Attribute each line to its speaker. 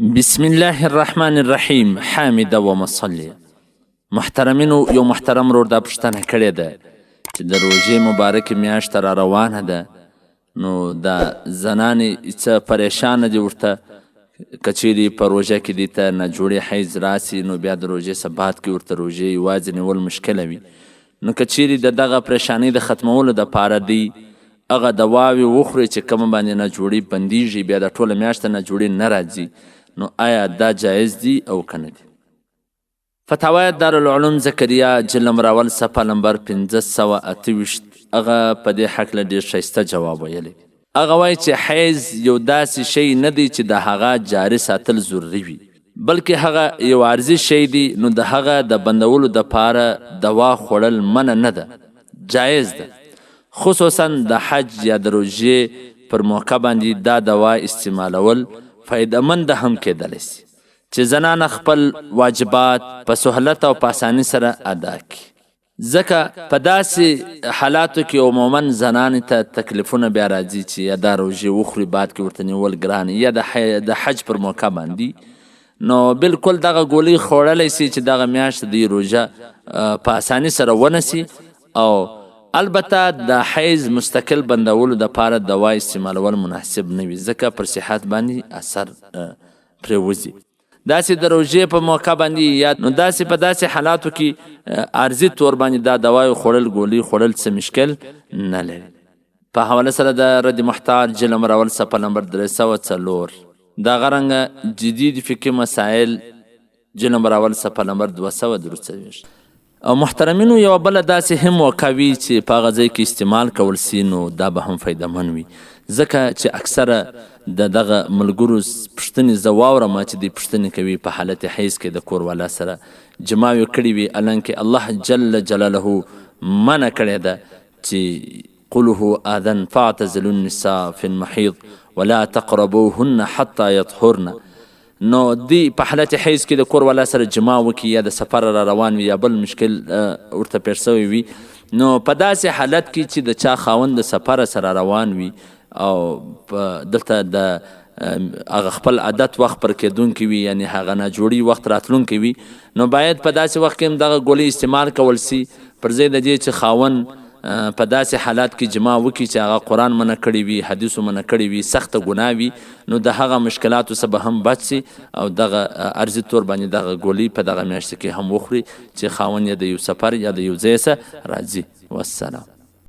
Speaker 1: بسم الله الرحمن الرحیم. حامد و مصلی. محترمینو، یو محترم ورور دا پوښتنه کړې ده چې د روژې مبارکې میاشت را روانه ده، نو دا زنانې څه پریشانه دي ورته که چیرې په روژه کې دې ته ناجوړې حیض راسي، نو بیا د روژې ثبات کې ورته روژې یوازې نیول مشکله وي. نو که چیرې د دغه پریشانۍ د ختمولو دپاره دی هغه دواوې وخوري چې کومه باندې ناجوړي بندیږي، بیا د ټوله میاشته ناجوړي نه راځي، نو آیا دا جایز دی او که نه دی؟ فتاوی دارالعلوم زکریا جلد راول صفحه نمبر 528 هغه په دې هکله ډېر ښایسته جواب ویلی. هغه وایي چې حیض یو داسې شی نه دی چې د هغه جاري ساتل ضروري وي، بلکې هغه یو عارضي شی دی، نو د هغه د بندولو دپاره دوا خوړل منع نه ده، جایز ده. خصوصا د حج یا د روژې پر موقع باندې دا دوا استعمالول فایدهمند هم کېدلی سي چې زنانه خپل واجبات په سهولت او په اسانۍ سره ادا کړي، ځکه په داسې حالاتو کې عموما زنانې ته تکلیفونه بیا راځي چې یا دا روژې وخوري بعد کې ورته نیول ګران، یا د حج پر موقع باندې، نو بالکل دغه ګولۍ خوړلی سي چې دغه میاشت د روژه په اسانۍ سره ونسي. او البته د حیض مستقل بندولو دپاره دوا استعمالول مناسب نه وي، ځکه پر صحت باندې اثر پرې وځي. داسې د روژې په موقع باندې یا نو داسې په داسې حالاتو کې عارضي طور باندې دا دوای خوړل، ګولۍ خوړل څه مشکل نه لري. په حواله سره د رد محتاج جلد راول صفحه نمبر 304 دغه رنګه جدید فقهي مسائل جلد راول صفحه نمبر 223. او محترمینو، یو بله داسې هم موقع وي چې په هغه ځای کې استعمال کول سي، نو دا به هم فایدهمن وي، ځکه چې اکثره د دغه ملګرو پوښتنې زه واورم چې دوی پوښتنې کوي په حالت حیض کې د کور والا سره جماع یې کړې وي، الانکه الله جل جلاله منع کړې ده چې قل هو اذن فاعتزلوا النساء في المحيض ولا تقربوهن حتى يطهرن. نو دی په حالت حیض کې د کور والا سره جماع وکړي یا د سفر را روان وي یا بل مشکل ورته پیښ سوی وي، نو په داسې حالت کې چې د چا خاوند د سفر سره روان وي او دلته د هغه خپل عادت وخت پر کېدونکی وي، یعنی هغه ناجوړي وخت راتلونکی وي، نو باید په داسې وخت کې هم دغه ګولۍ استعمال کول سي، پر ځای د دې چې خاوند په داسې حالات کې جماع وکړي چې هغه قرآن منع کړی وي، حدیثو منع کړی وي، سخته ګناه وي، نو د هغه مشکلاتو څخه به هم بچ سي او دغه عرضي طور باندې دغه ګولۍ په دغه میاشت کې هم وخوري چې خاوند یا د یو سفر یا د یو ځای څخه راځي. والسلام.